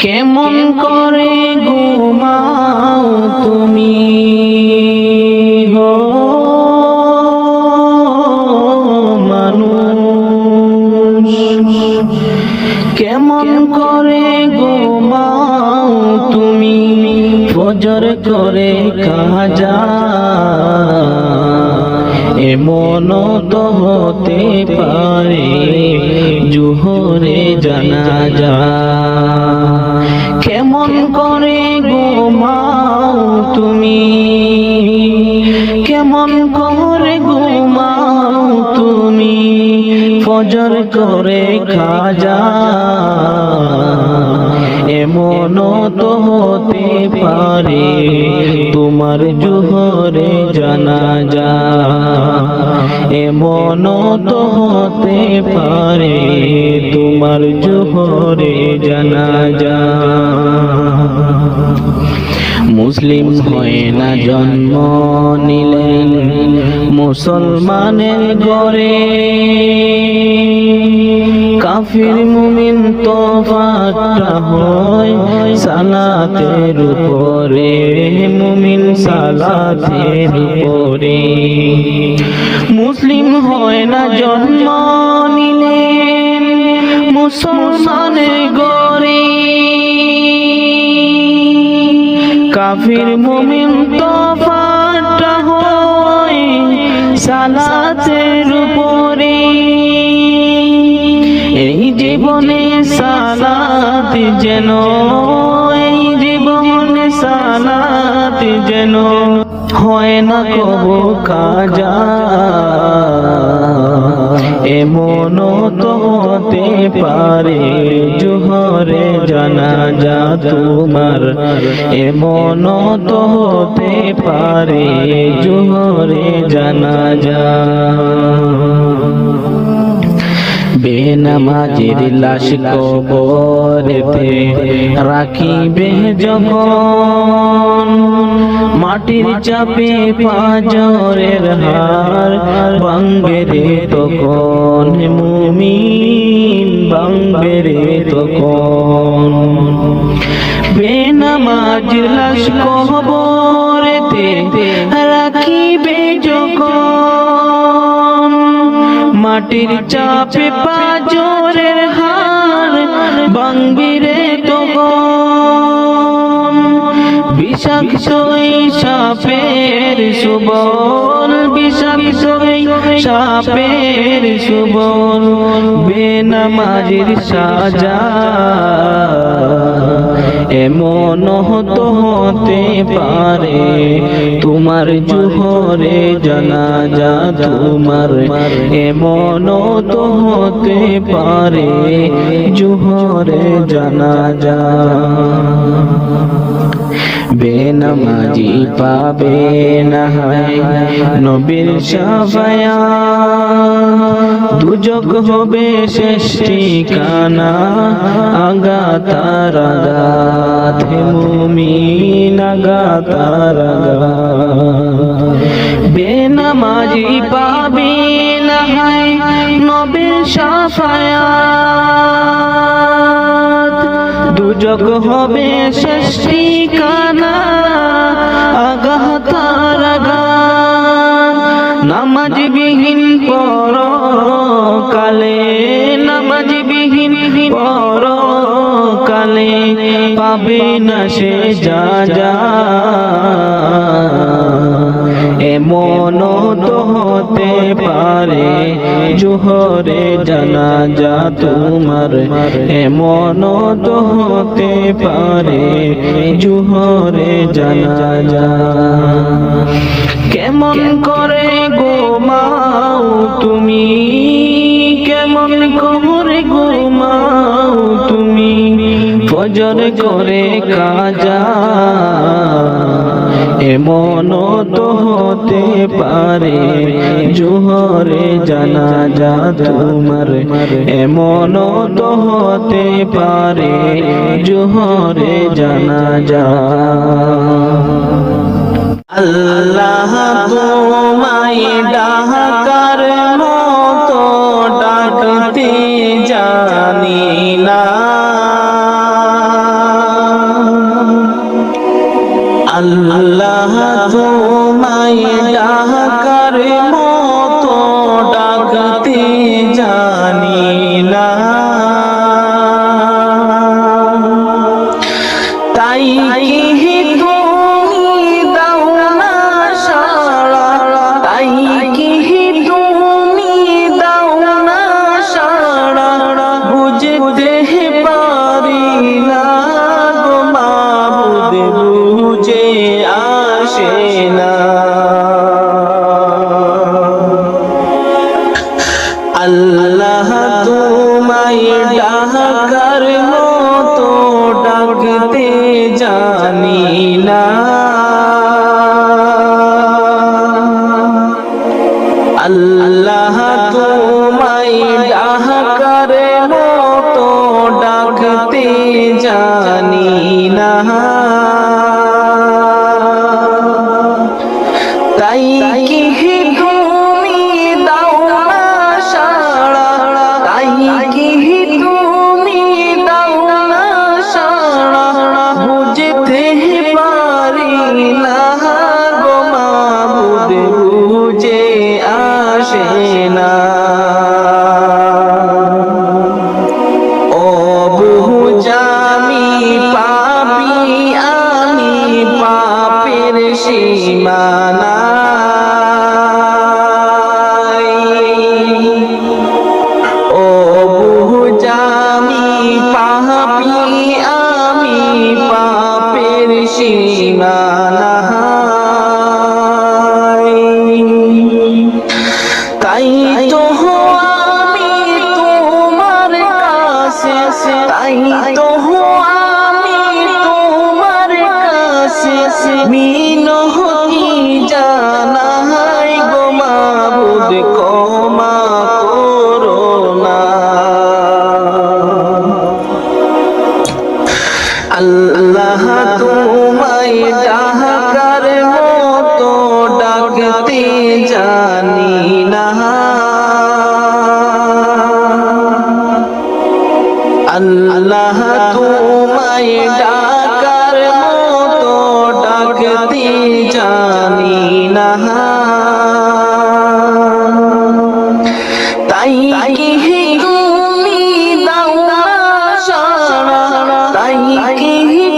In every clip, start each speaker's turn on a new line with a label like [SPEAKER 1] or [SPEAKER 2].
[SPEAKER 1] কেমন করে ঘুমাও তুমি মানুষ, কেমন করে ঘুমাও তুমি ফজর করে কাজা, এমন তো হতে পারে জোহরে জানাজা। কেমন করে ঘুমাও তুমি, কেমন করে ঘুমাও তুমি ফজর করে কাজা, এমন তো হতে পারে তোমার জোহরে জানাজা, এমন তো হতে পারে তোমার জোহরে জানাজা। মুসলিম হয় না জন্ম নিলেন মুসলমানের ঘরে, কাফির মুমিন তফাতটা হয় সালাতের উপরে, মুমিন সালাতের উপরে। মুসলিম হয় না জন্ম নিলেন মুসলমানের ঘরে, কাফির মুমিন তফাতটা হয় সালাতের উপরে। এই জীবনে সালাত যেন, এই জীবনে সালাত যেন হয় না কবু কাজা, এমন তো হতে পারে জোহরে জানাজা তোমার, এমন তো হতে পারে জোহরে জানাজা। বেনামাজির লাশ কবরেতে রাখিবে যখন, মাটির চাপে পাঁজরের হাড় ভাঙবে রে তখন, মুমিন ভাঙবে রে তখন। বেনামাজির লাশ কবরেতে রাখিবে যখন, মাটির চাপে পাঁজরের হাড় ভাঙবে রে তখন। বিষাক্ত সাপের সুবল, বিষাক্ত সাপের সুবল বেনামাজির সাজা, এমন তো হতে পারে তোমার জোহরে জানাজা তোমার, এমন তো হতে পারে জোহরে জানাজা। বেনামাজি পাবে না নবীর শাফায়াত, দুজক হবে শেষ ঠিকানা আগাতার আগাত, হে মুমিন আগাতার আগাত। বেনামাজি পাবে না নবীর শাফায়াত, দুজক হবে শেষ ঠিকানা আগাতার আগাত। নামাজ বিহীন পরকালে, নামাজ বিহীন পরকালে পাবে না সে যা, এমন তো হতে পারে জোহরে জানাজা তোমার, এমন তো হতে পারে জোহরে জানাজা। কেমন করে ঘুমাও তুমি, কেমন করে ঘুমাও তুমি ফজর করে কাজা, এমন তো হতে পারে জোহরে জানাজা তোমার, এমন তো হতে পারে জোহরে জানাজা। আল্লাহ তোমায় ডাকার মতো ডাকতে জানি না, আল্লাহ তোমায় ডাকার মতো ডাকতে জানি না, তাই কি তুমি দাও না সাড়া, তাই কি তুমি দাও না সাড়া, বুঝতে পারি না গো মাবুদ, বুঝে আসে না। আল্লাহ তোমায় ডাকার মতো ডাকতে জানি না, আল্লাহ তোমায় ডাকার মতো ডাকতে জানি না, তাই কি তুমি দাও না সাড়া, তাই কি তুমি দাও না সাড়া, বুঝতে পারি না গো মাবুদ, বুঝে আসে না। ও বুঝামি পাপি আমি পাপের সীমানা, ও বুঝামি পাপি আমি পাপের সীমানা, তাই তো আমি তোমার কাছে, তাই তো আমি তোমার কাছে মিনতি জানাই গো মাবুদ, ক্ষমা করো না। আল্লাহ তোমায় ডাকার মতো ডাকতে জানি না, আল্লাহ তোমায় ডাকার মতো ডাকতে জানি না, তাই কি তুমি দাও না সাড়া, তাই কি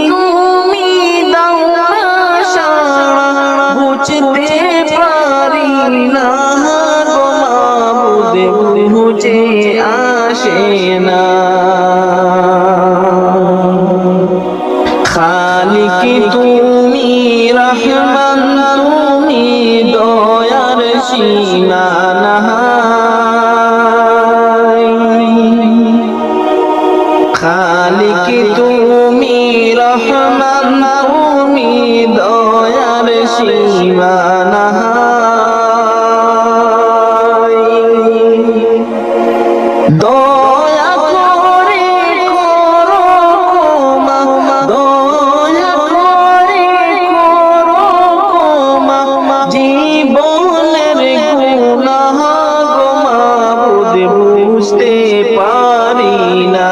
[SPEAKER 1] তুমি দাও না সাড়া, বুঝতে পারি না গো মাবুদ, বুঝে আসে না। খালিক তুমি রহমান তুমি দয়ার সীমানা, খালিক তুমি রহমান তুমি দয়ার সীমানা, দয়া করে করো ক্ষমা, দয়া করে করো ক্ষমা, জীবনের গুনাহ গো মাবুদ, বুঝতে পারি না।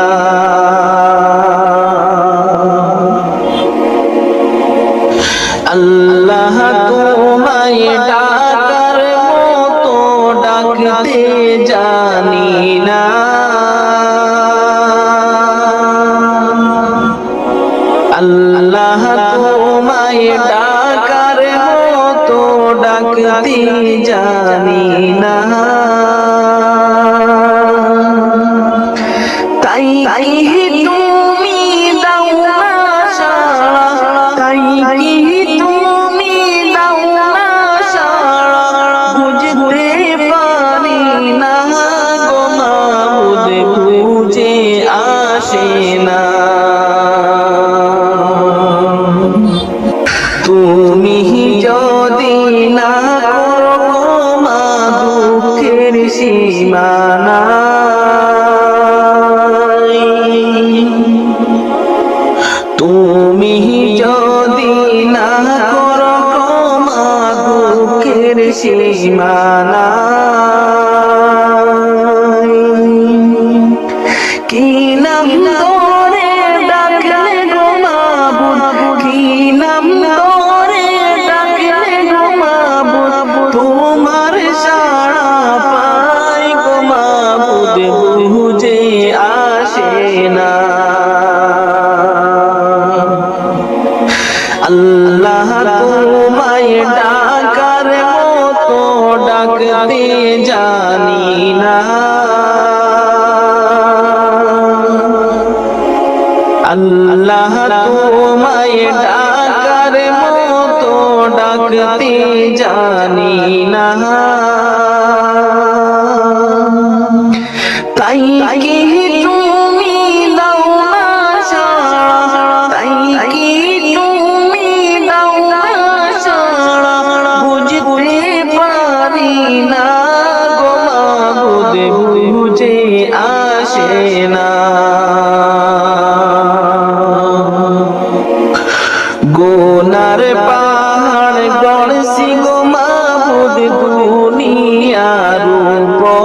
[SPEAKER 1] আল্লাহ তোমায় ডাকার মতো ডাকতে জানি না, আল্লাহ তোমায় ডাকার মতো ডাকতে জানি না, তাই কি তুমি দাও না সাড়া, তাই কি তুমি দাও না সাড়া, বুঝতে পারি না গো মাবুদ, বুঝে আসে না। তুমি যদি না করো মা দুঃখের সীমানা, তুমি যদি না করো মা দুঃখের সীমানা, কি নাম ধরে ডাকলে গো মাবুদ, কি নাম ধরে আল্লাহ তোমায় ডাকার মতো ডাকতে জানি না, আল্লাহ তোমায় ডাকার মতো ডাকতে জানি না, তাই কি তুমি দাও না সাড়া, তাই কি তুমি দাও না সাড়া, বুঝতে পারি না গো মাবুদ, বুঝে আসে না। গুনার পাহাড় গড়ছি গো মাবুদ দুনিয়ার উপর,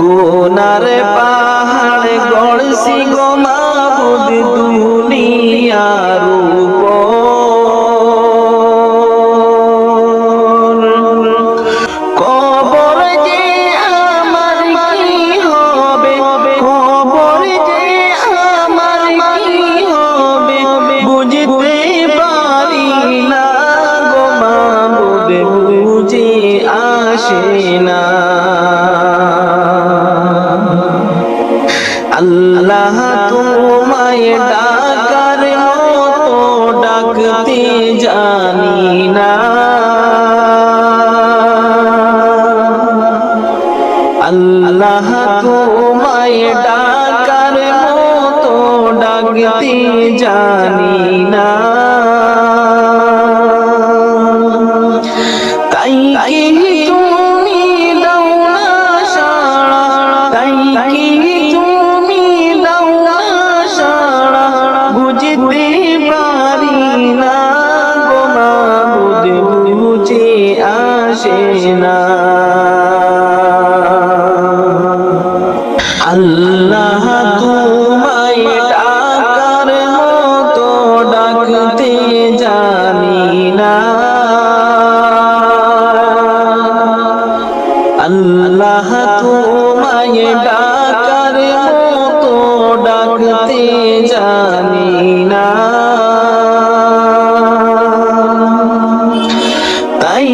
[SPEAKER 1] গুনার পাহাড় গড়ছি গো মাবুদ দুনিয়ার উপর, কবর যে আমার কি হবে, কবর যে আমার কি হবে, বুঝতে পারি না গো মাবুদ, বুঝে আসে না। আল্লাহ তোমায় ডাকার মতো ডাকতে জানি না, আল্লাহ তোমায় ডাকার মতো ডাকতে জানি না, তাই কি তুমি দাও না সাড়া, তাই কি তুমি দাও না সাড়া, বুঝতে পারি না গো মাবুদ, বুঝে আসে না। আল্লাহ তোমায় ডাকার মতো ডাকতে জানি না, আল্লাহ তোমায় ডাকার মতো ডাকতে জানি না, তাই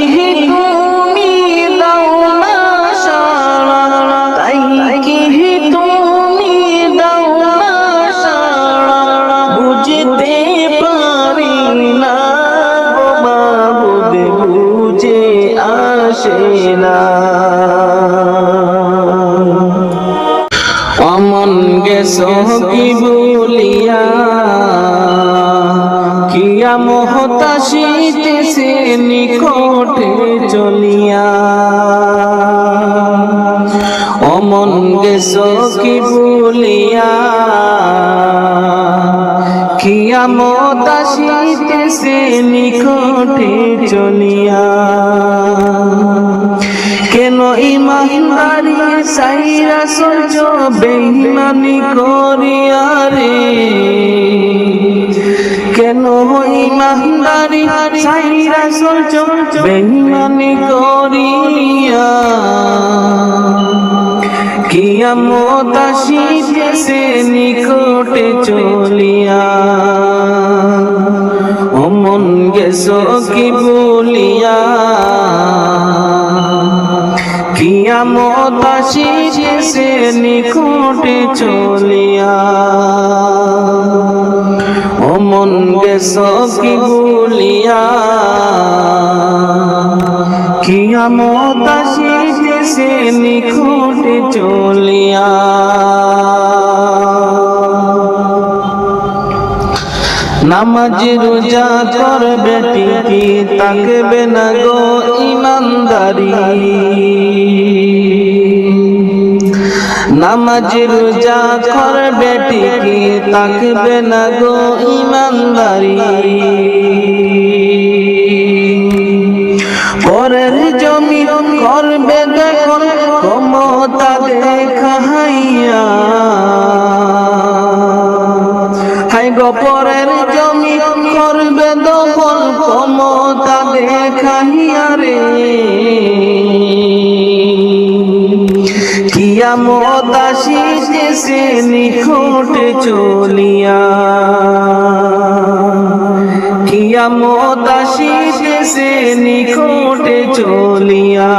[SPEAKER 1] কি তুমি দাও না সাড়া, তাই কি তুমি দাও না সাড়া, বুঝতে পারি না গো মাবুদ, বুঝে আসে না। অমন গেছো কি বলিয়া, কিয়ামত আসিতেছে নিকটে চলিয়া, অমন গেছো কি বলিয়া, কিয়ামত আসিতেছে নিকটে চলিয়া, কেন ইমানদারি সাইরা সহ্য বেঈমানি করিয়া রে, কেন ইমানদারি সাইরা সহ্য বেঈমানি করিয়া, কিয়ামত আসিতেছে নিকটে চলিয়া, অমন গেছো কি বলিয়া, কিয়ামত আসিতেছে নিকটে চলিয়া, অমন গেছো কি বলিয়া, কিয়ামত আসিতেছে নিকটে চলিয়া। নামাজ রোজা করবে ঠিকই, তাকবে না গো ইমানদারি, নামাজ রোজা করবে ঠিকই, তাকবে না গো ইমানদারি, পরের জমি করবে দেখুন ক্ষমতা দেখাইয়া, হাই গো পরের জমি করবে দখল ক্ষমতা দেখাইয়া রে, কিয়ামত আসিতেছে নিকট চলিয়া, কিয়ামত আসিতেছে নিকট চলিয়া।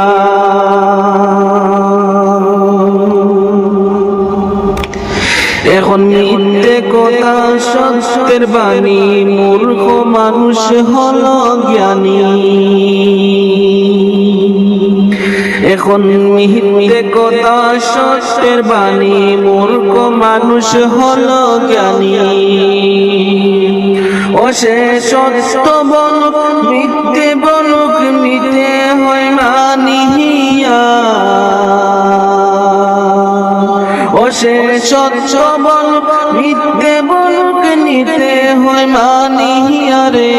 [SPEAKER 1] এখন মিথ্যে কথা সত্যের বাণী, মূর্খ মানুষ হলো জ্ঞানী। এখন মিথ্যে কথা সত্যের বাণী, মূর্খ মানুষ হলো জ্ঞানী। ও সে সত্য বলুক মিথ্যে বলুক, মিথ্যে হয় মানিয়া। ও সে সত্য বলুক মিথ্যে বলুক, নিতে হয় মানিয়া রে।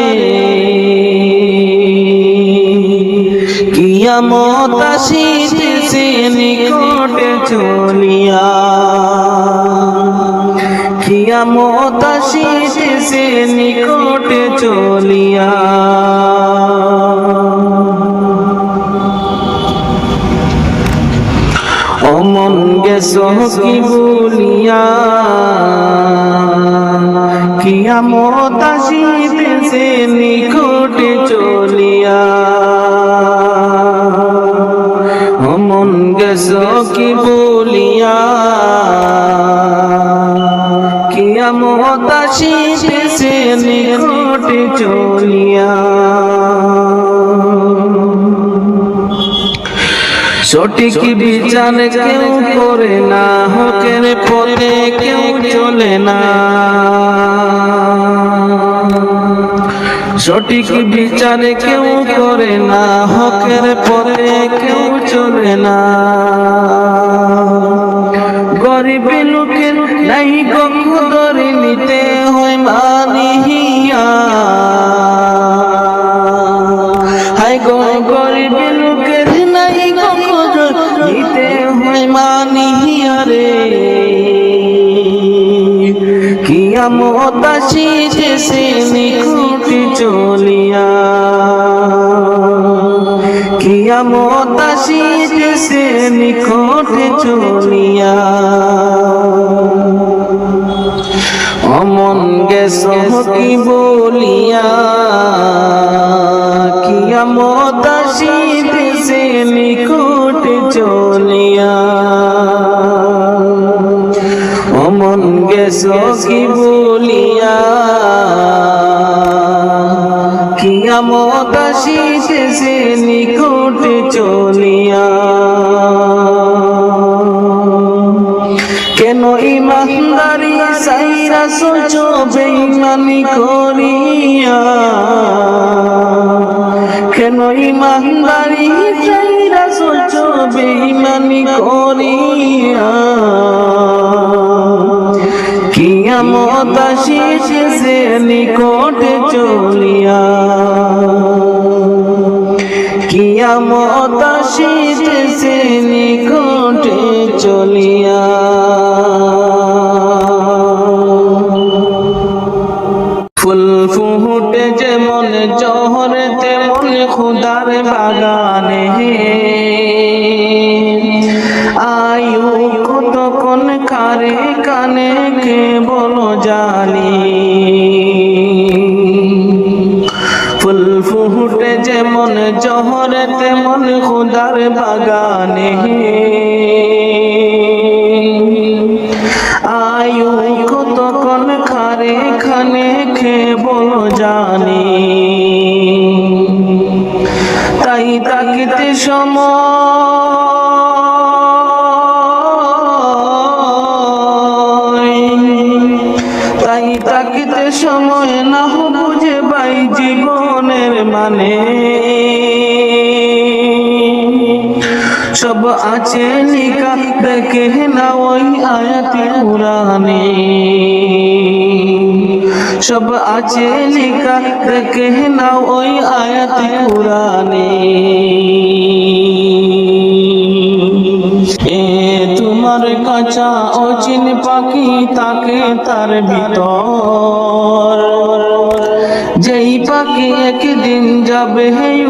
[SPEAKER 1] কিয়ামত আসিতেছে নিকটে চলিয়া, কিয়ামত আসিতেছে নিকটে চলিয়া। অমন গেছো কি বলিয়া, কিয়ামত আসিতেছে নিকটে চলিয়া। অমন গেছো কি বলিয়া, কিয়ামত আসিতেছে নিকটে চলিয়া। সঠিক বিচার কেউ করে না, হকের পথে কেউ চলে না। সঠিক বিচার কেউ করে না, হকের পথে কেউ চলে না। গরিব লোকের নাই কদর, নিতে হয় মানিয়া। হায় গো গরিব লোকের নাই কদর, নিতে হয় মানিয়া রে। কিয়ামত আসিতেছে নিকটে চলিয়া, কিয়ামত আসিতেছে নিকটে চলিয়া। অমন গেছো কি বলিয়া, কিয়ামত আসিতেছে নিকটে চলিয়া। অমন গেছো কি বলিয়া, কিয়ামত আসিতেছে নিকটে চলিয়া। কেন ইমানদারি সাইরা সোচো বেঈমানি করিয়া, কেন ইমানদারি সাইরা সোচো বেঈমানি করিয়া। কিয়ামত আসিতেছে নিকটে চলিয়া, কিয়ামত আসিতেছে নিকটে চলিয়া। ফুল ফুটে যেমন জহর, তেমন খুদার বাগানে। আয়ু কতক্ষণ কারে কানে কে বলো জানি। ফুল ফুটে যেমন জহর, তেমন খুদার বাগানে। আয়ু কতক্ষণ কারে খানে কে বলো জানি। তাই তাকিতে সময়, তাই তাকিতে সময় না বুঝে পাই জীবনের মানে। সব আছে লিখা দেখে না ওই আয়াতে কুরআনে। সব আছে লিখা দেখে না ওই আয়াতে কুরআনে। এ তোমার কাঁচা অচিন পাখি তাকে তার ভিতর, যেই পাখি একদিন যাবে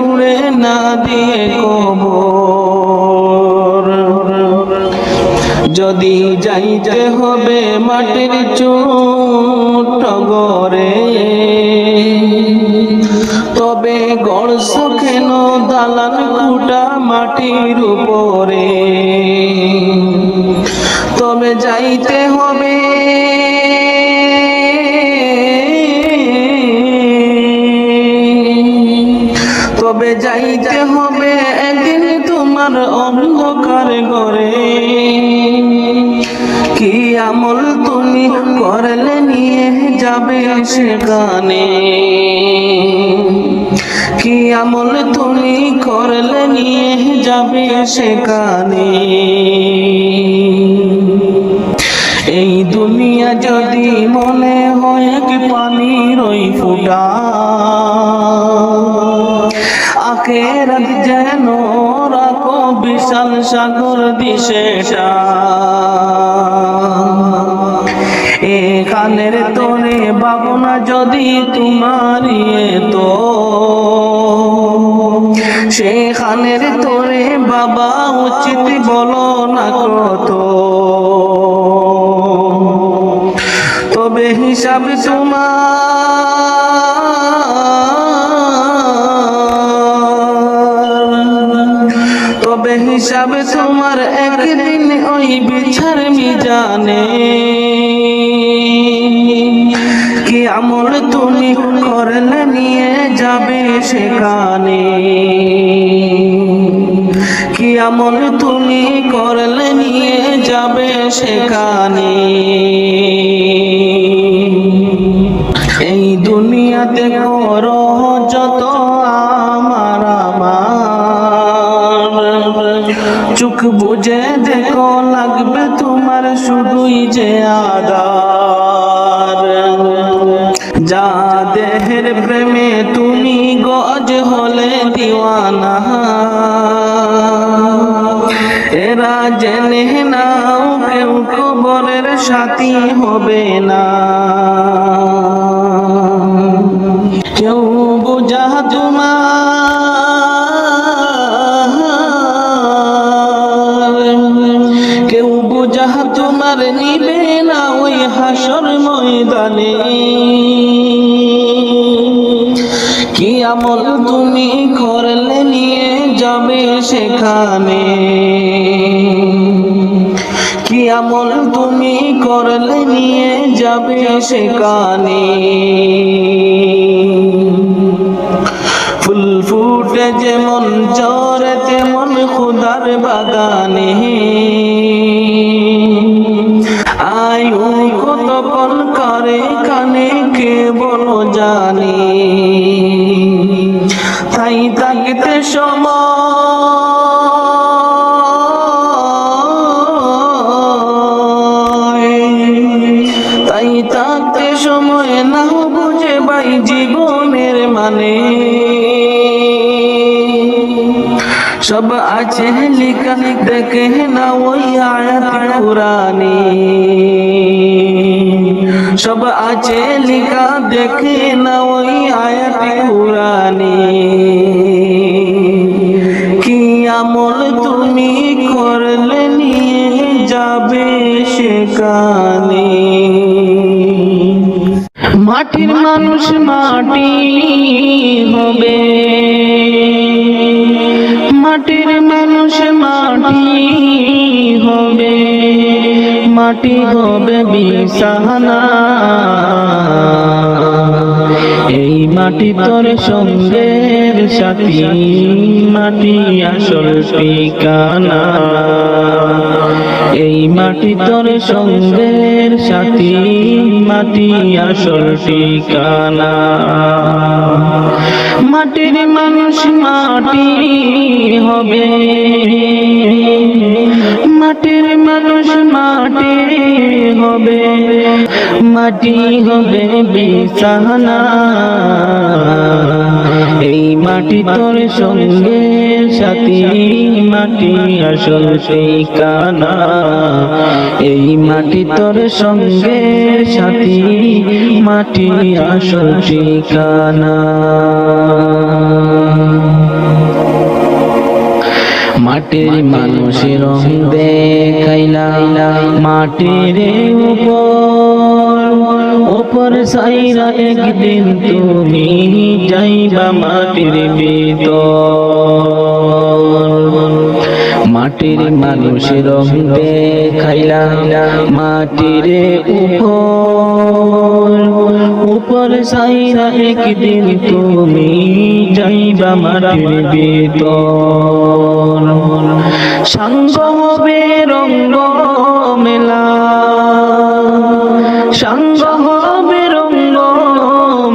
[SPEAKER 1] উড়ে না দিয়ে কবর। যদি যাইতে হবে মাটির ছোট ঘরে, তবে গড়ছ কেন দালান কোঠা মাটির উপরে? তবে যাইতে হবে যাইতে হবে একদিন তোমার অন্ধকার ঘরে। কি আমল তুমি করলে নিয়ে যাবে সেখানে? কি আমল তুমি করলে নিয়ে যাবে সেখানে? এই দুনিয়া যদি মনে হয় কি পানির ওই ফুটা, আখেরাত যেন রাখো বিশাল সাগর দিশেটা। এখানের তোরে ভাবনা যদি তোমারই তো, সেখানের তোরে বাবা উচিত বলো না কত? তবে হিসাব হিসাবে তোমার একদিন ওই বিচার মিজানে। কি আমল তুমি করলে নিয়ে যাবে সেখানে? কি আমল তুমি করলে নিয়ে যাবে সেখানে? এই দুনিয়াতে করো যত আমার চোখ বুঝে দেখো লাগবে তোমার শুধুই যে আদার। যা দেহের প্রেমে তুমি গজ হলে দিওয়ানা, এরা জেনে নাও কেউ কবরের সাথী হবে না। কেউ বুঝা তোমার নিবে না ওই হাসর ময়দানে। কি আমল তুমি করলে নিয়ে যাবে সেখানে? কি আমল তুমি করলে নিয়ে যাবে সেখানে? ফুল ফুটে যেমন ঝরে তেমন খুদার বাগানে, আয়ু কতক্ষণ করে কানে কে বলো জানি। তাই থাকতে সময় না বুঝে ভাই জীবনের মানে। সব আছে লিখা দেখে না ওই আয়াত কুরআনে। সব আছে লিখা দেখে না ওই আয়াত কুরআনে। কি আমল তুমি করলে নিয়ে যাবে সেখানে? মাটির মানুষ মাটি হবে, মাটির মানুষ মাটি হবে, মাটি হবে বিছানা। এই মাটি তোর সঙ্গের সাথী, মাটি আসল ঠিকানা। এই মাটি তোর সঙ্গের সাথী, মাটি আসল ঠিকানা। মাটির মানুষ মাটি হবে, মাটির মানুষ মাটি হবে, মাটি হবে বিছানা। এই মাটি তোর সঙ্গের সাথী, মাটি আসল ঠিকানা। এই মাটি তোর সঙ্গের সাথী, মাটি আসল ঠিকানা। মাটি মাটির মানুষের রং দেখাইলা মাটির উপর সাইরা একদিন তুমি যাইবা মাটির ভিতর মাটির মানুষের রং দেখাইলা মাটির উপর সাইরা একদিন তুমি যাইবা মাটির ভিতর সঙ্গ হবে রঙ্গ মেলা সঙ্গ হবে রঙ্গ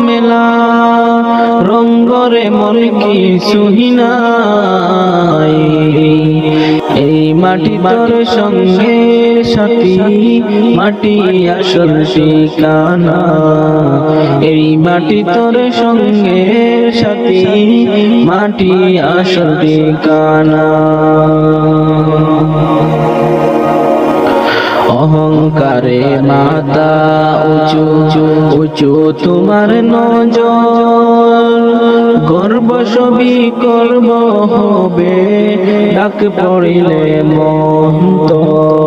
[SPEAKER 1] মেলা রঙ্গরে মন কি সুহিনাই এই মাটি তোর সঙ্গে সাথী মাটি আসল ঠিকানা এই মাটি তোর সঙ্গে সাথী মাটি আসল ঠিকানা অহংকারে মাথা উঁচু উঁচু তোমার নজর গর্ব সবই করব হবে ডাক পড়িলে মন্তর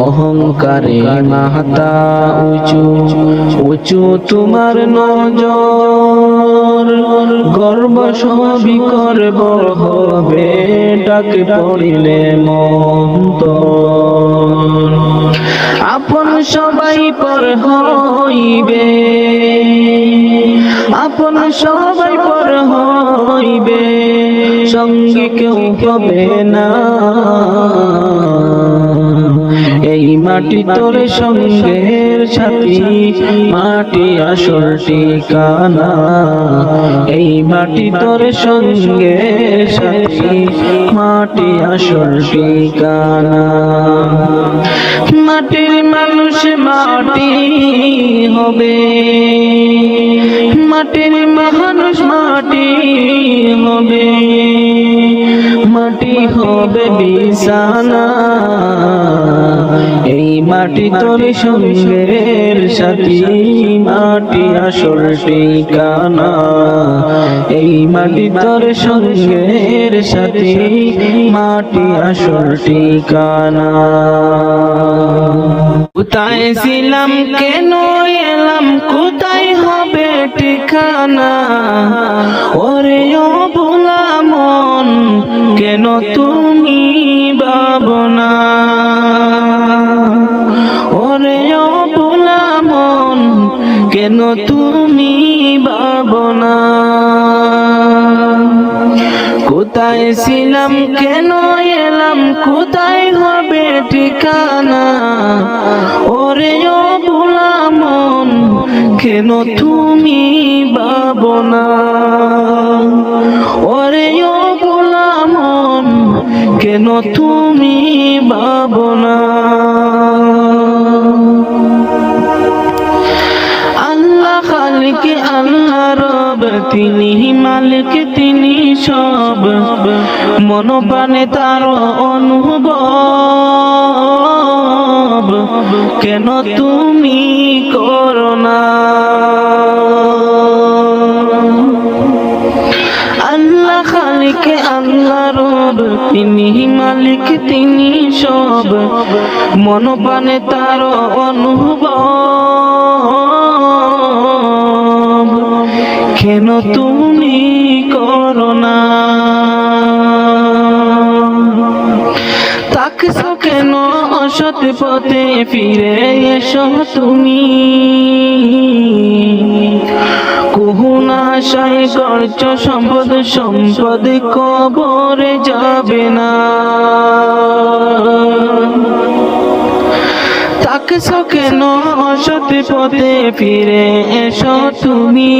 [SPEAKER 1] অহংকারে মাথা উঁচু উঁচু তোমার নজর গর্ব সবই করব হবে ডাক পড়িলে মন্তর আপন সবাই পর হইবে আপন সবাই পর হইবে সঙ্গে কেউ হবে না এই মাটি তোর সঙ্গের সাথী মাটি আসল ঠিকানা এই মাটি তোর সঙ্গের সাথী মাটি আসল ঠিকানা মাটির মানুষ মাটি হবে মাটির মানুষ মাটি হবে মাটি হবে বিছানা এই মাটি তোর সঙ্গের সাথী মাটি আসল ঠিকানা এই মাটি তোর সঙ্গের সাথী মাটি আসল ঠিকানা কোথায় ছিলাম কেন এলাম কোথায় হবে ঠিকানা ওরে ও ভোলা মন কেন তুমি ভাবনা ওরে ও ভোলা মন কেন তুমি ভাবনা কোথায় ছিলাম কেন এলাম কোথায় হবে ঠিকানা ওরে ও ভোলা মন কেন তুমি ভাবনা ওরে ও ভোলা মন কেন তুমি ভাবনা আল্লাহ খালিক আল্লাহ রব তিনি মালিক তিনি সব মন প্রাণে তার অনুভব কেন তুমি করো না আল্লাহ খালিক আল্লাহ রব তিনি মালিক তিনি সব মন প্রাণে তার অনুভব কেন তুমি করো না তাকছো কেন অসৎ পথে ফিরে এসো তুমি কুহুনা আশায় করছ সম্পদ সম্পদ কবরে যাবে না তাকছো কেন অসৎ পথে ফিরে এসো তুমি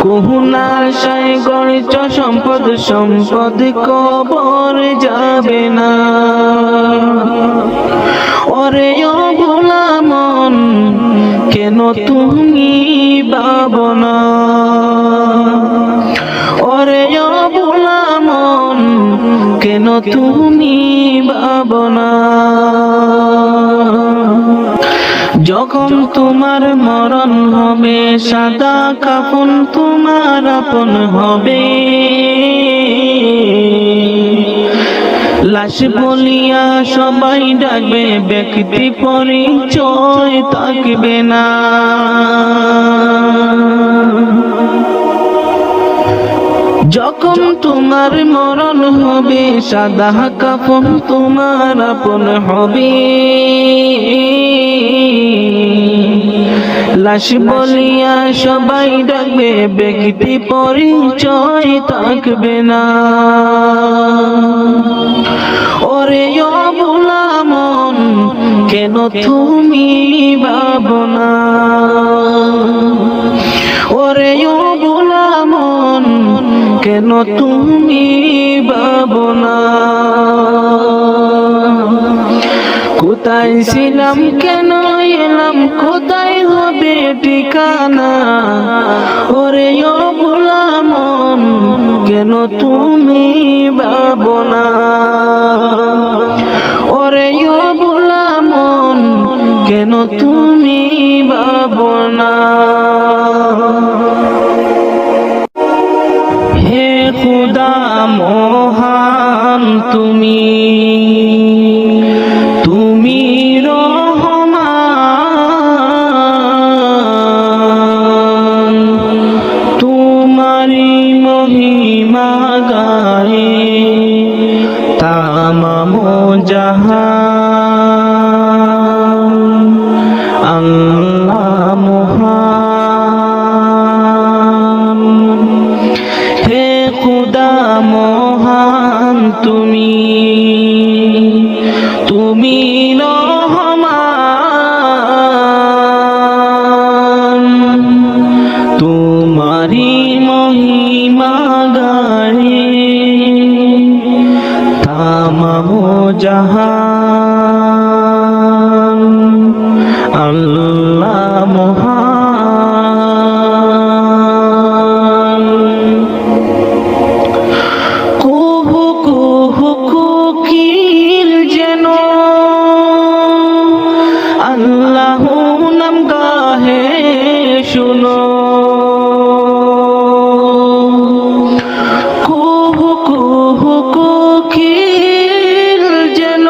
[SPEAKER 1] কুহুনা আশায় গড়ছ সম্পদ সম্পদ কবর যাবে না ওরে ও ভোলা মন কেন তুমি ভাবনা ওরে ও ভোলা মন কেন তুমি ভাবনা যখন তোমার মরণ হবে সাদা কাফন তোমার আপন হবে লাশ বলিয়া সবাই ডাকবে ব্যক্তি পরিচয় থাকবে না যখন তোমার মরণ হবে সাদা কাফন তোমার আপন হবে লাশ বলিয়া সবাই ডাকবে ব্যক্তি পরিচয় থাকবে না ওরে অবলা মন কেন তুমি ভাবো না ওরে অবলা মন কেন তুমি ভাবো না কোথায় ছিলাম কেন এলাম কোথায় হবে ঠিকানা ওরে অবলা মন কেন তুমি ভাবো না ওরে অবলা মন কেন তুমি ভাবো না হে খুদা মহান তুমি তুমি রহমান তোমারি মহিমা গায়ে তামাম জাহান আল্লাহ মহান হে খুদা মহান তুমি তুমি রহমান তোমারি মহিমা গায়ে তামাম জাহান আল্লাহ মহান কুহু কুহু কোকিল যেন আল্লাহ নাম গাহে শুনো কুহু কুহু কোকিল যেন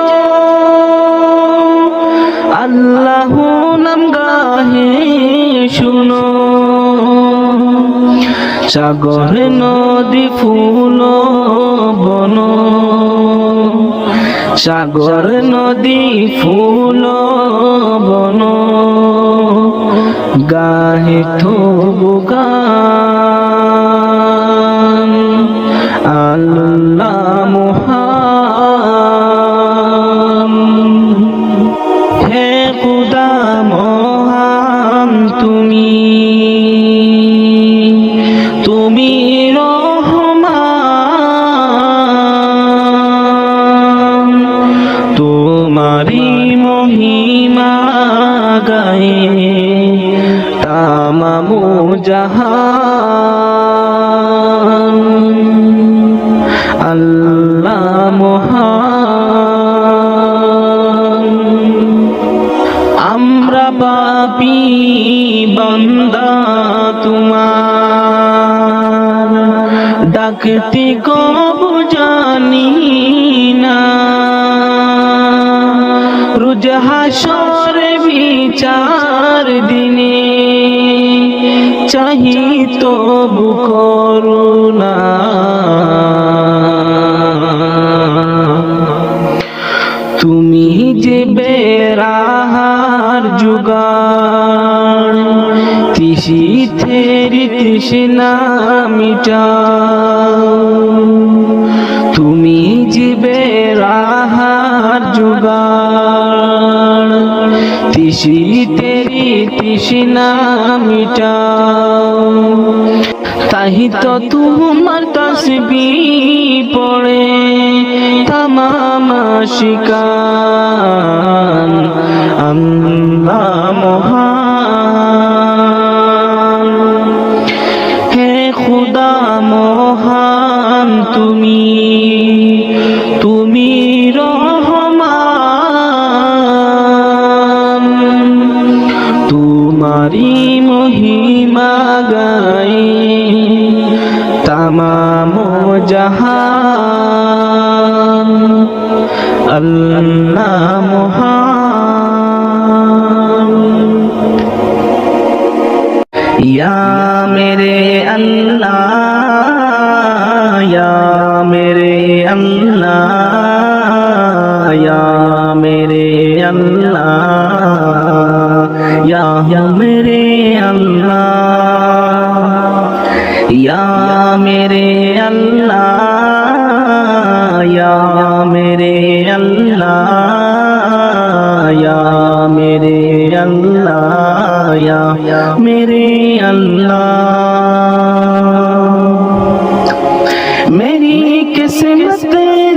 [SPEAKER 1] আল্লাহ নাম গাহে শুনো সাগর নদী ফুল বন সাগর নদী ফুল বন গাহে তবু গান আল্লাহ মহান হে খুদা মহান তুমি তুমি রহমান তোমারি মহিমা গায়ে তামাম জাহান আল্লাহ মহান আমরা পাপী বান্দা তোমার ডাকতে কব জানি না রোজ হাসর বিচার দিনে চাহি তবু করুণা তুমি যে বেরাহার জুগাড় তিসি থেরি তৃষ্ণা মিটাও তুমি যে বেরাহার জুগাড় তিসি তেরি তৃষ্ণা মিটাও তাহি তো তোমার তাসবিহ পড়ে তামাম আশিকান আল্লাহ মহান হে খুদা মহান তুমি তুমি রহমান মহান, আল্লাহ মহান। ইয়া মেরে আল্লাহ, ইয়া মেরে আল্লাহ, ইয়া মেরে আল্লাহ, ইয়া মেরে আল্লাহ, ইয়া মেরে আল্লাহ, ইয়া মেরে আল্লাহ, ইয়া মেরে আল্লাহ, ইয়া মেরে আল্লাহ। मेरी किस्मत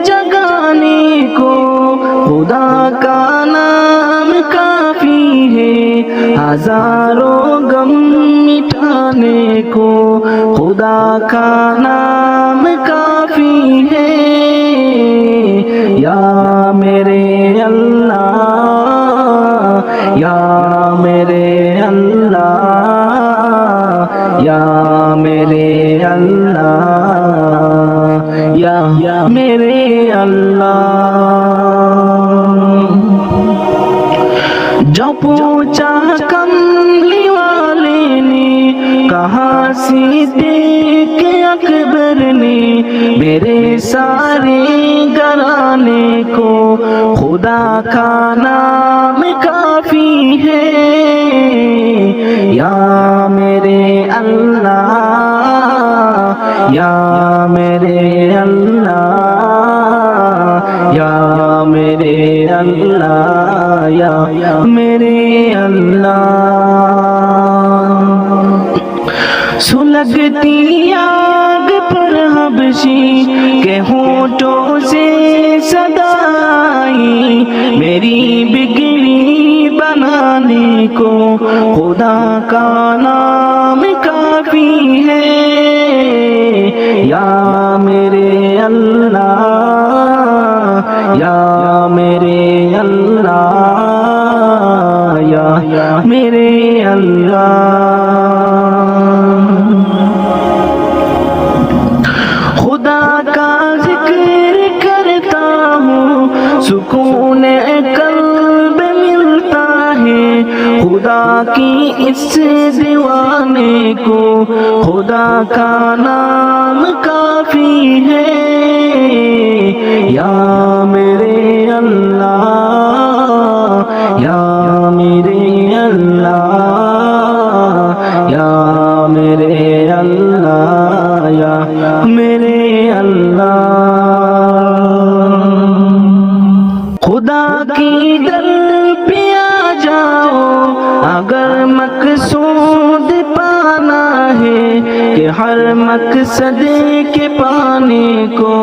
[SPEAKER 1] जगाने को खुदा का नाम काफी है, हजारों गम मिटाने को खुदा का नाम काफी है। या मेरे अल्लाह, या मेरे अल्लाह, या मेरे अल्लाह, या मेरे अल्लाह। जो पूछा कमली वाले ने, कहा सिद्दीक़ अकबर ने, मेरे सारे घराने को खुदा का नाम काफी है। या मेरे अल्लाह, या मेरे अल्लाह, या मेरे अल्लाह, या मेरे अल्लाह। सुलगती आग पर हबशी के होठों से सदाई, मेरी बिगड़ी बनाने को खुदा का नाम काफी है। या मेरे अल्लाह, या मेरे अल्लाह, या मेरे अल्लाह। खुदा का जिक्र करता हूँ, सुकून कल्ब मिलता है, खुदा की इस दीवाने को खुदा का नाम काफी है। या मेरे अल्लाह, या मेरे अल्लाह, या मेरे अल्लाह, या मेरे अल्लाह। खुदा की दर पे आ जाओ अगर मकसूद पाना है, कि हर मकसद के पाने को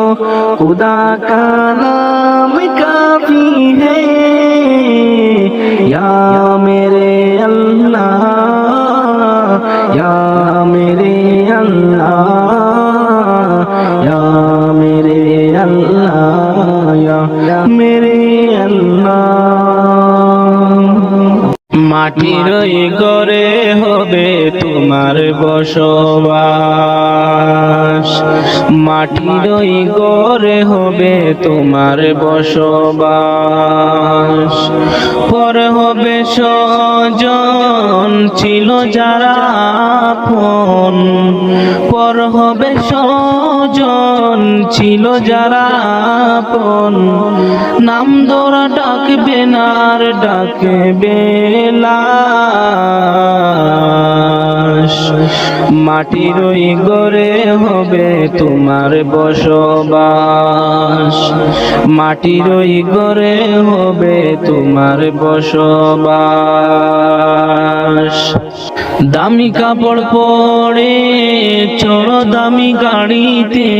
[SPEAKER 1] खुदा का नाम काफी है। या मेरे अल्लाह, या मेरे अल्लाह, या मेरे अल्लाह, या मेरे अल्लाह। মাটির ঘরে হবে তোমার বসবাস, মাটির ঘরে হবে তোমার বসবাস। পর হবে স্বজন ছিল যারা আপন, পর হবে স্বজন ছিল যারা আপন। নাম ধরা ডাকবে না আর ডাকবে লাশ। মাটির ওই ঘরে হবে তোমার বসবাস, মাটির ওই ঘরে হবে তোমার বসবাস। দামি কাপড় পরে চড়ো দামি গাড়িতে,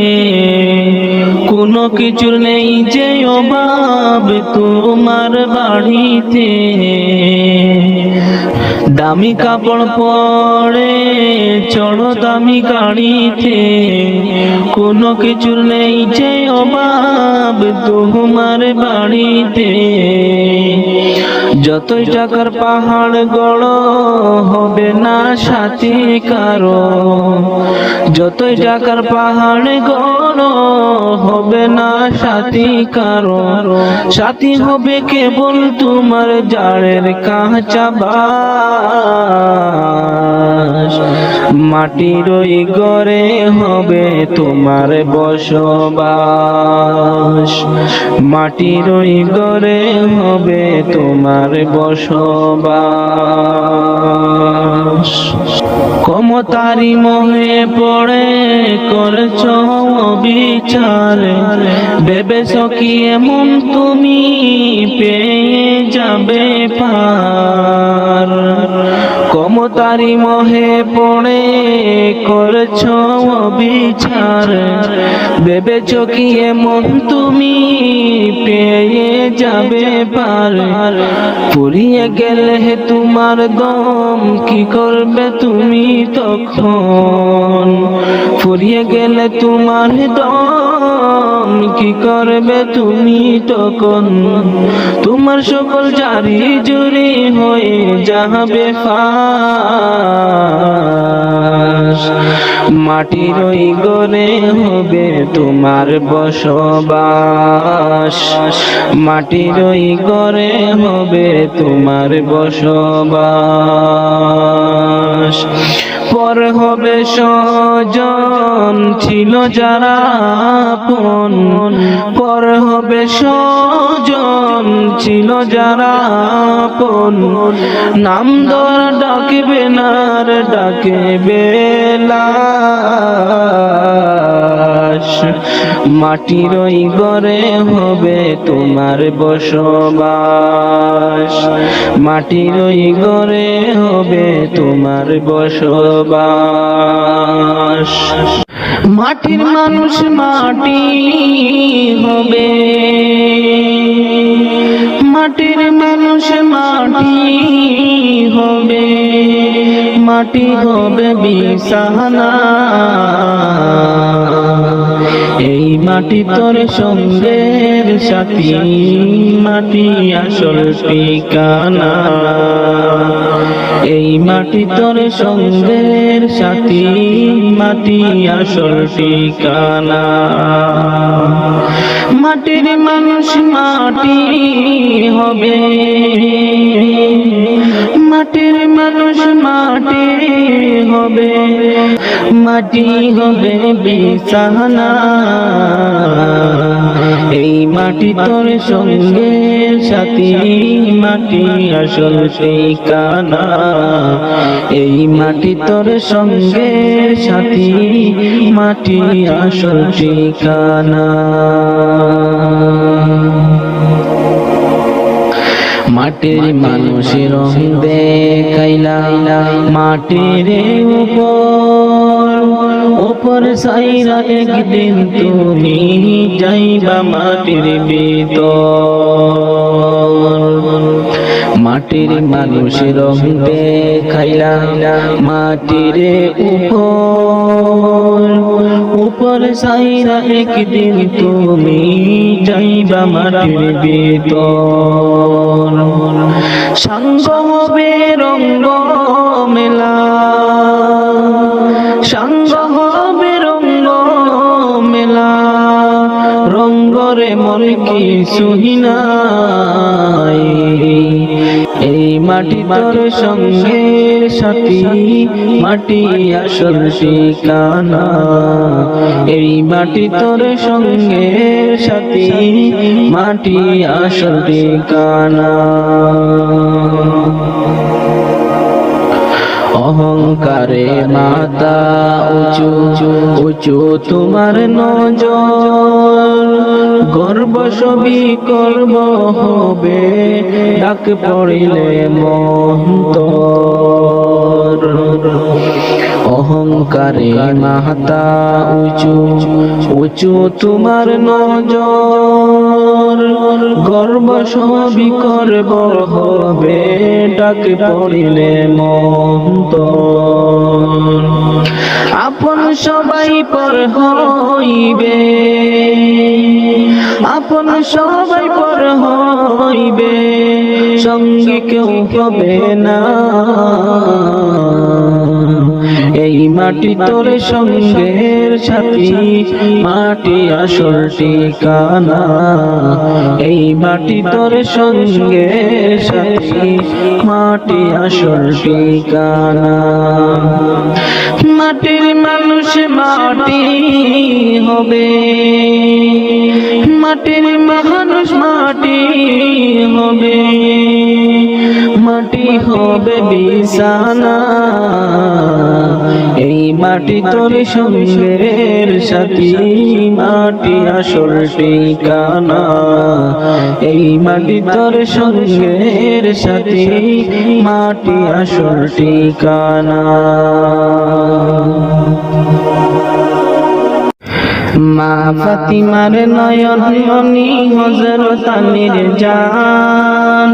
[SPEAKER 1] কোনো কিছুর নেই যে অভাব তোমার বাড়িতে। দামি কাপড় পরে চড়ো দামি গাড়িতে, কোনো কিছুর নেই যে অভাব তোমার বাড়িতে। যতই টাকার পাহাড় গড় হবে না সাথী কারো, যতই টাকার পাহাড় গড় হবে না সাথী কারো, সাথী হবে কেবল তোমার জাড়ের কাঁচা বাস। মাটির ওই ঘরে হবে তোমার বসবাস, মাটির ওই ঘরে হবে তোমার বসবাস। ক্ষমতারি মোহে পড়ে করছ বিচার, ভেবেছ কি এমন তুমি পেয়ে যাবে পার। ক্ষমতারি মোহে পড়ে করছ বিচার, ভেবেছ কি এমন তুমি পেয়ে যাবে পার। ফুরিয়ে গেলে তোমার দম কি করবে তুমি তখন, ফুরিয়ে গেলে তোমার দম কি করবে তুমি তখন। তোমার সকল জারি জুরি হয়ে যাবে ফাঁস। মাটির ওই ঘরে হবে তোমার বসবাস, মাটির ওই ঘরে হবে তোমার বসবাস। পর হবে স্বজন ছিল যারা আপন, পর হবে স্বজন ছিল যারা আপন। নাম ধর ডাকবে না আর ডাকবে লাশ। মাটির ওই ঘরে হবে তোমার বসবাস, মাটির ওই ঘরে হবে তোমার বসবাস। মাটির মানুষ মাটি হবে, মাটির মানুষ মাটি হবে, মাটি হবে বিছানা। এই মাটি তোর সঙ্গের সাথী, মাটি আসল ঠিকানা। এই মাটি তোর সঙ্গের সাথী, মাটি আসল ঠিকানা। মাটির মানুষ মাটি হবে, মাটির মানুষ মাটি হবে, মাটি হবে বিছানা। এই মাটি তোর সঙ্গের সাথী, মাটি আসল ঠিকানা। এই মাটি তোর সঙ্গের সাথী, মাটি আসল ঠিকানা। মাটির মানুষের রং দেখাইলা মাটির উপর সাইরা, একদিন তুমি যাইবা মাটির ভিতর। মাটির মানুষের রং দেখাইলা মাটির উপর সাইরা, একদিন তুমি যাইবা মাটির ভিতর। সঙ্গ হবে রঙ্গ মেলা, সঙ্গ হবে রঙ্গ মেলা। রঙ্গরে মর কিছুই নাই, এই মাটি তোর সঙ্গের সাথী, মাটি আসল ঠিকানা। এই মাটি তোর সঙ্গের সাথী, মাটি আসল ঠিকানা। অহংকারে মাথা উঁচু উঁচু তোমার নজর, গর্ব সবই করব হবে ডাক পড়িলে মন্তর। অহংকারে মাথা উঁচু উঁচু তোমার নজর, গর্ব সবই করব হবে ডাক পড়িলে মন্তর। আপন সবাই পর হইবে, আপন সবাই পর হইবে, সঙ্গী কেউ হবে না। এই মাটি তোর সঙ্গের সাথী, মাটি আসল ঠিকানা। এই মাটি তোর সঙ্গের সাথী, মাটি আসল ঠিকানা। মাটির মানুষ মাটি হবে, মাটির মানুষ মাটি হবে, মাটি হবে বিছানা। এই মাটি তোর সঙ্গের সাথী, মাটি আসল ঠিকানা। এই মাটি তোর সঙ্গের সাথী, মাটি আসল ঠিকানা। মা ফাতিমার নয়ন মনি হযরত আলীর জান।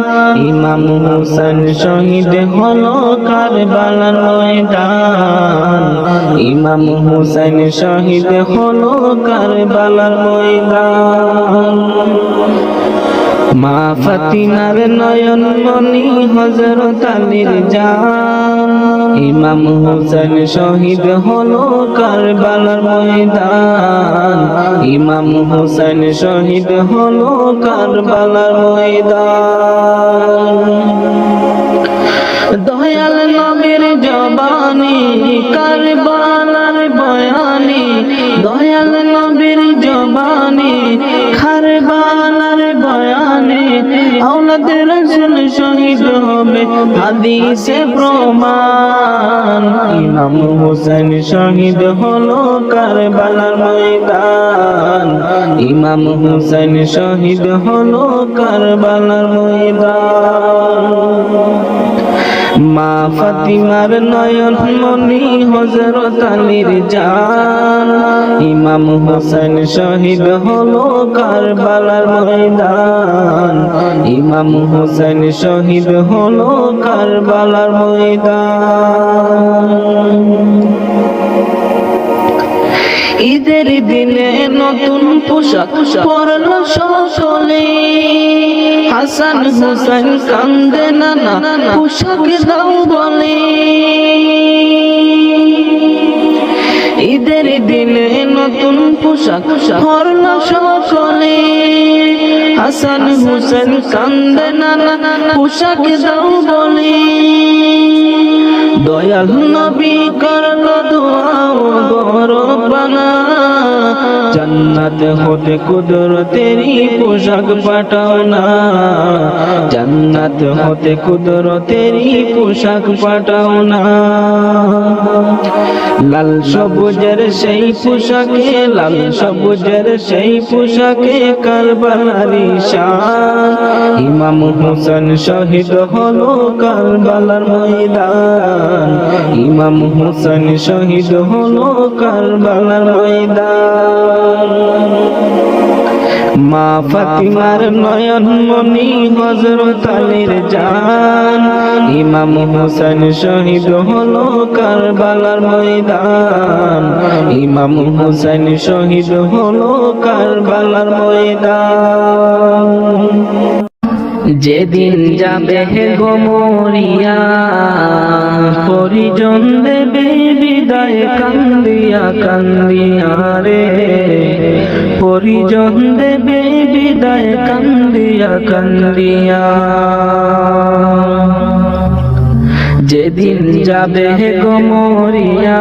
[SPEAKER 1] ইমাম হোসেন শহীদ হলো কারবালার ময়দান। ইমাম হোসেন শহীদ হলো কারবালার ময়দান। মা ফাতিমার নয়ন মনি হযরত আলীর জান। ইমাম হোসেন শহীদ হলো কারবালার ময়দান। ইমাম হোসেন শহীদ হলো কারবালার ময়দান। দয়াল নবীর জবানি কারবালার বয়ানি, দয়াল নবীর জবানি কারবালার বয়ানি। আওলাদ রাসূল শহীদ হবে হাদিসে প্রমাণ। ইমাম হোসেন শহীদ হলো কারবালার ময়দান। ইমাম হোসেন শহীদ হলো কারবালার ময়দান। মা ফাতিমার নয়ন মনি হযরত আলীর জান। ইমাম হোসেন শহীদ হলো কারবালার ময়দান। ইমাম হোসেন শহীদ হলো কারবালার ময়দান। ঈদের দিনে নতুন পোশাক পরলো সকলে। হাসান হোসেন কান্দে নানা পোশাক দাও বলে। ঈদের দিনে নতুন পোশাক পরলো সকলে। হাসান হোসেন কান্দে নানা পোশাক দাও বলে। দয়াল নবী করলো দোয়া বড় বানা। জান্নাত হতে কুদরতেরই পোশাক পাঠাও না। জান্নাত হতে কুদরতেরই পোশাক পাঠাও না। লাল সবুজের সেই পোশাকে, লাল সবুজের সেই পোশাকে কারবালারি শান। ইমাম হোসেন শহীদ হলো কারবালার ময়দান। ইমাম হোসেন শহীদ হলো কারবালার ময়দান। মা ফাতিমার নয়ন মনি হযরত আলীর জান। ইমাম হোসেন শহীদ হলো কারবালার ময়দান। ইমাম হোসেন শহীদ হলো কারবালার ময়দান। যেদিন যাবে গো মরিয়া, পরিজন দেবে বিদায় কান্দিয়া কান্দিয়া রে। পরিজন দেবে বিদায় কান্দিয়া কান্দিয়া। যেদিন যাবে গো মরিয়া,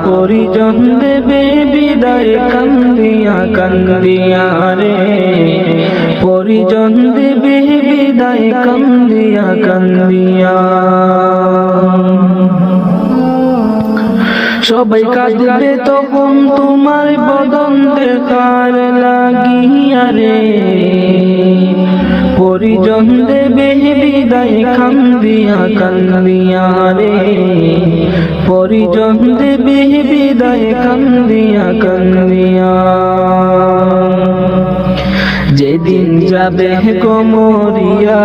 [SPEAKER 1] পরিজন দেবে বিদায় কান্দিয়া কান্দিয়া রে। পরিজন দেবে বিদায় কান্দিয়া কান্দিয়া। সবাই কাঁদবে তখন তোমার বদন দেখার লাগিয়া রে। পরিজন দেবে বিদায় কান্দিয়া কান্দিয়া রে। পরিজন দেবে বিদায় কান্দিয়া কান্দিয়া। যেদিন যাবে গো মরিয়া,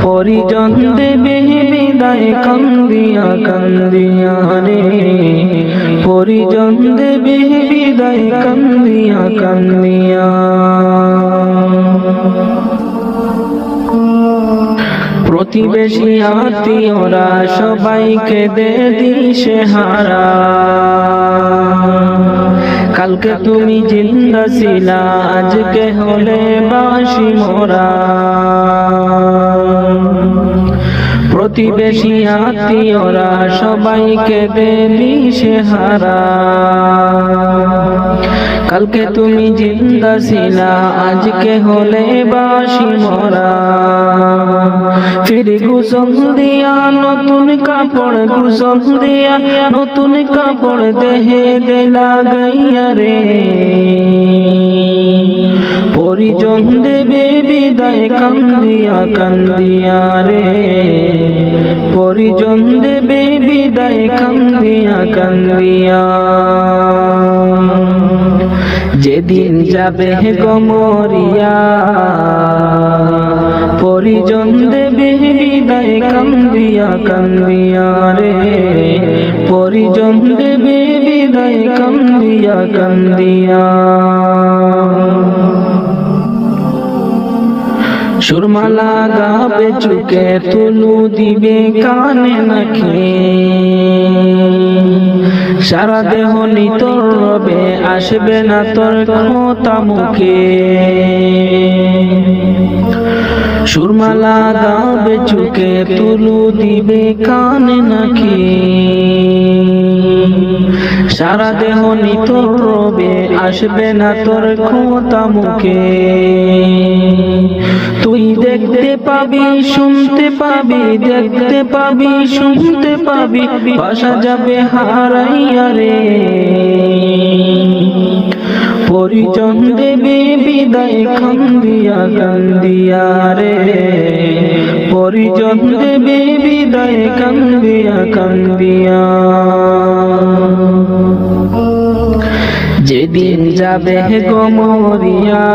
[SPEAKER 1] পরিজন দেবে বিদায় কান্দিয়া কান্দিয়া রে। পরিজন দেবে বিদায় কান্দিয়া কান্দিয়া। প্রতিবেশী আত্মীয়রা সবাইকে দে দিশে হারা। কালকে তুমি জিন্দা ছিলা, আজকে হলে বাসি মোরা। প্রতিবেশী আত্মীয়রা সবাইকে দে দিশে হারা। কালকে তুমি জিন্দা ছিলা, আজকে হলে বাসি মোরা। ফির গোসল দিয়া নতুন কাপড়, গোসল দিয়া নতুন কাপড় দেহে দে লাগাইয়া রে। পরিজন দেবে বিদায় কান্দিয়া কান্দিয়া রে। পরিজন দেবে বিদায় কান্দিয়া কান্দিয়া। যেদিন যাবে গমরিয়া, পরিজন দেবে বিদায় কান্দিয়া কান্দিয়া রে। পরিজন দেবে বিদায় কান্দিয়া কান্দিয়া। সুরমালা গাবে চুকে, তুলু দিবে কানে নাকে। সারা দেহ নিতর রবে, আসবে না তোর কথা মুখে। সুরমালা গাবে চুকে, তুলু দিবে কানে নাকে। সারা দেহ নিতর রবে, আসবে না তোর কথা মুখে। তুই দেখতে পাবি, শুনতে পাবি, দেখতে পাবি, শুনতে পাবি, বাসা যাবে হারাইয়া রে। পরিজন দেবে বিদায় কান্দিয়া কান্দিয়া রে। পরিজন দেবে বিদায় কান্দিয়া কান্দিয়া। যেদিন যাবে গমরিয়া,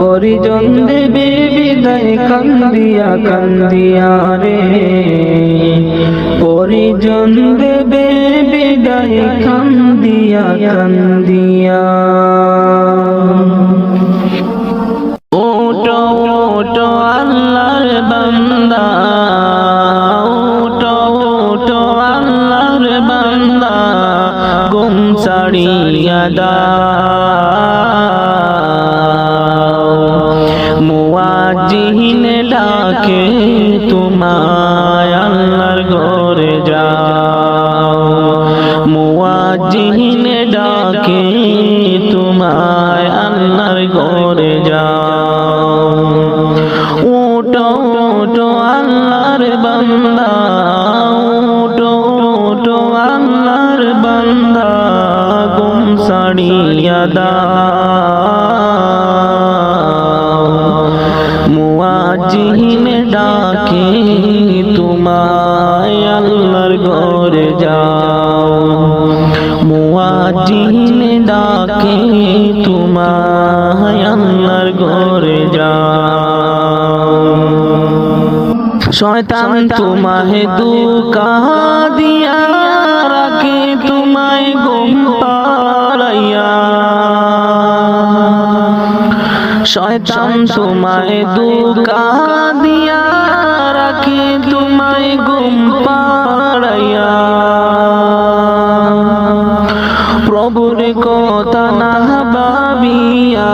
[SPEAKER 1] পরিজন দেবে বিদায় কান্দিয়া কান্দিয়া রে। পরিজন দেবে বিদায় কান্দিয়া কান্দিয়া। ওটো ওটো আল্লাহর বান্দা, ওটো ওটো আল্লাহর বান্দা, গুম ছাড়িয়া দাও। মুয়াজ্জিন ডাকে তোমায়, আল্লাহর ঘরে যাও। মুয়াজ্জিন ডাকে তোমায়, আল্লাহর ঘরে যাও। ওটো ওটো আল্লাহর বান্দা, ওটো ওটো আল্লাহর বান্দা, গুম ছাড়িয়া দাও। মুয়াজ্জিন ডাকে তোমায়, আল্লাহর ঘরে যাও। মুয়াজ্জিন ডাকে তোমায়, আল্লাহর ঘরে যাও। শয়তান তোমায় ধোঁকা দিয়া রাখে, তোমায় ঘুম পাড়াইয়া। শয়তান তোমায় ধোঁকা দিয়া রাখে, তোমায় ঘুম পাড়াইয়া। প্রভুর কথা না ভাবিয়া,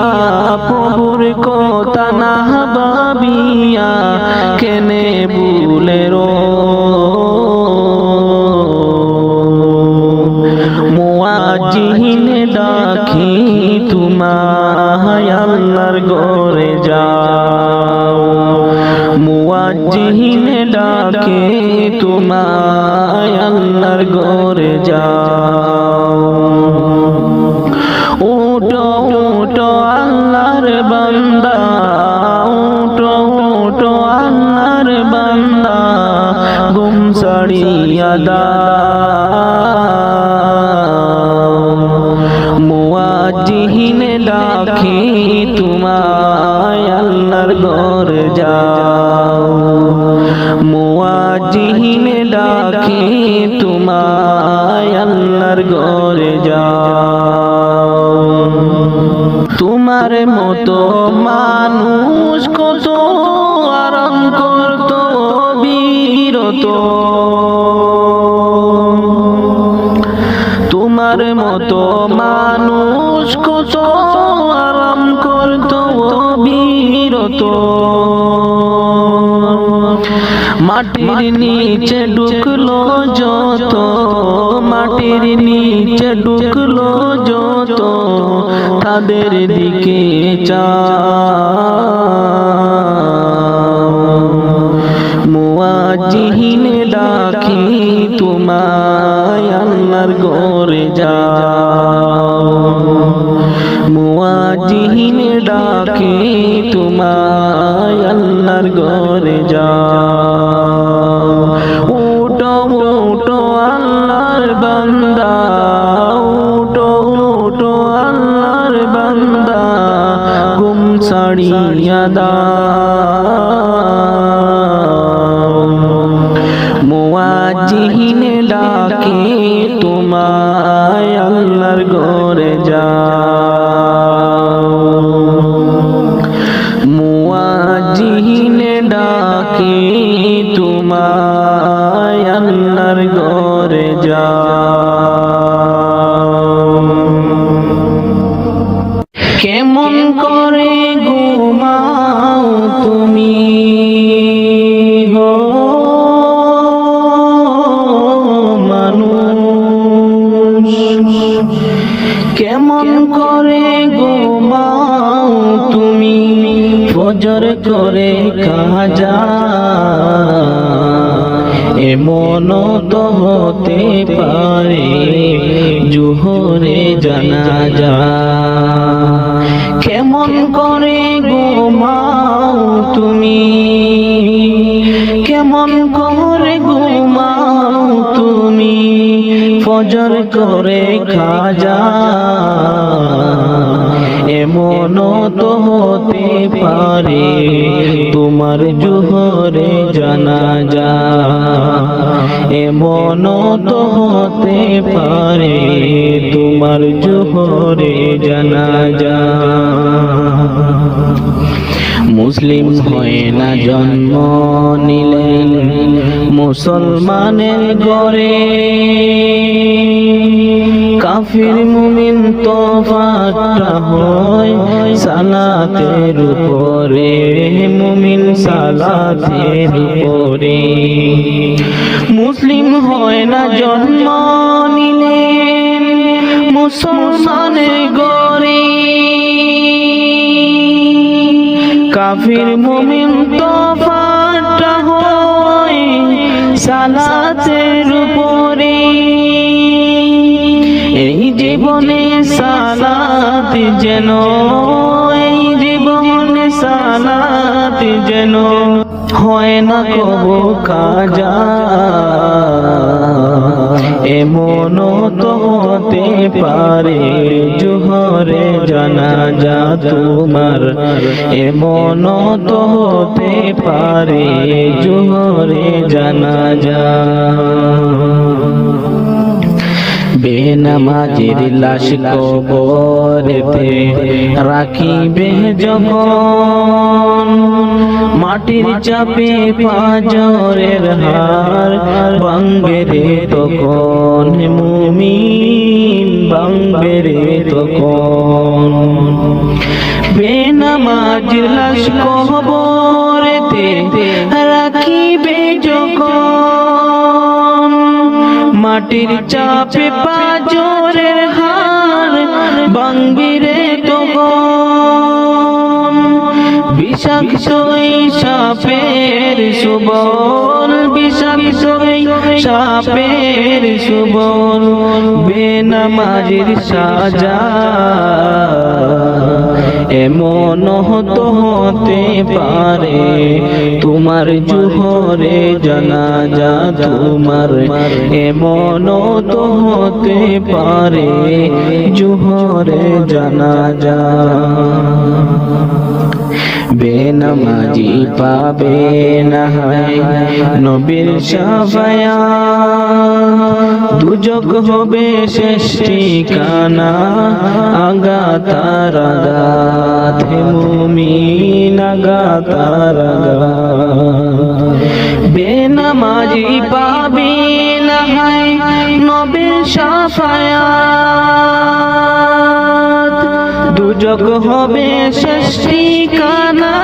[SPEAKER 1] প্রভুর কথা না ভাবিয়া, কেনে ভুলে রো। মুয়াজ্জিন ডাকি তোমায়, আল্লাহর ঘরে যাও। মুয়াজ্জিন ডাকে তোমায়, আল্লাহর ঘরে যাও। ওটো ওটো আল্লাহর বান্দা, ওটো ওটো আল্লাহর বান্দা, গুম ছাড়িয়া দাও। মুয়াজ্জিন ডাকে তোমায়, আল্লাহর ঘরে যাও। মুয়াজ্জিন ডাকে তোমায়, আল্লাহর ঘরে যাও। তোমার মতো মানুষ কত আরাম করতো বিরত তোমার মতো মানুষ কত আরাম করতো বিরত মাটির নিচে ঢুকলো যত মাটির নিচে ঢুকলো যত তাদের দিকে মুয়াজ্জিহিন ডাকি তোমায় আল্লাহর ঘরে যাও মুয়াজ্জিহিন ডাকি তোমায় আল্লাহর ঘরে যাও উঠো উঠো আল্লাহর বান্দা উঠো উঠো আল্লাহর বান্দা ঘুম ছাড়িয়া দাও মুয়াজ্জিহিন ডাকে তোমায় আল্লাহর ঘরে যাও মুয়াজ্জিহিন ডাকে তোমায় আল্লাহর ঘরে যাও কেমন করে ঘুমাও তুমি কেমন করে ঘুমাও তুমি ফজর করে কাজা এমন তো হতে পারে জোহরে জানাজা কেমন করে ঘুমাও তুমি কেমন করে ঘুমাও তুমি ফজর করে খাজা এমন তো হতে পারে তোমার জোহরে জানাজা এমন তো হতে পারে তোমার জোহরে জানাজা মুসলিম হয় না জন্ম নিলেন মুসলমানের ঘরে কাফির মুমিন তফাতটা হয় সালাতের উপরে মুমিন সালাতের উপরে মুসলিম হয় না জন্ম নিলেন মুসলমানের ঘরে কাফির মুমিন তফাতটা হয় সালাতের উপরে এই জীবনে সালাত যেন এই জীবনে সালাত যেন হয় না কবু কাজা এমন তো হতে পারে জোহরে জানাজা তোমার এমন তো হতে পারে জোহরে জানাজা বেনামাজির লাশ কবরেতে রাখিবে যখন মাটির চাপে পাঁজরের হার ভাঙবে রে তখন মুমিন ভাঙবে রে তখন বেনামাজির লাশ কবরেতে রাখিবে যখন মাটির চাপে পাঁজরের হার ভাঙবে রে তখন বিষাক্ত সাপের সুবল বিষাক্ত সাপের সুবল বেনামাজির সাজা এমন হতো হতে পারে তোমার জোহরে জানাজা তোমার এমন তো হতে পারে জোহরে জানাজা বেনামাজি পাবে না নবীর শাফায়াত দুজক হবে শেষ ঠিকানা আগাতার আগাত হে মুমিন আগাতার আগাত বেনামাজি দুর্যোগ হবে শেষ ঠিকানা,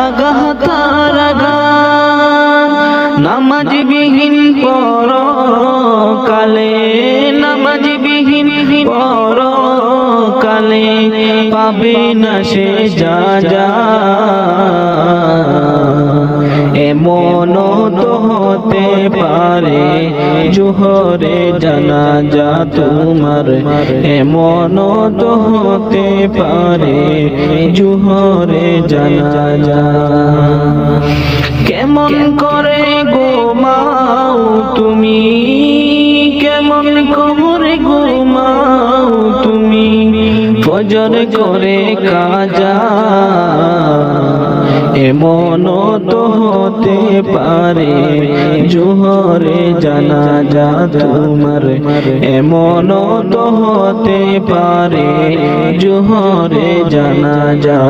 [SPEAKER 1] আঘাতার আঘাত। নামাজবিহীন পরকালে, নামাজবিহীন পরকালে পাবে না সে যা যা। এমন তো হতে পারে জোহরে জানাজা তোমার, এমন তো হতে পারে জোহরে জানাজা। কেমন করে ঘুমাও তুমি, কেমন করে ঘুমাও তুমি, ফজর করে কাজা। এমন তো হতে পারে জোহরে জানাজা তোমার, এমন তো হতে পারে জোহরে জানাজা।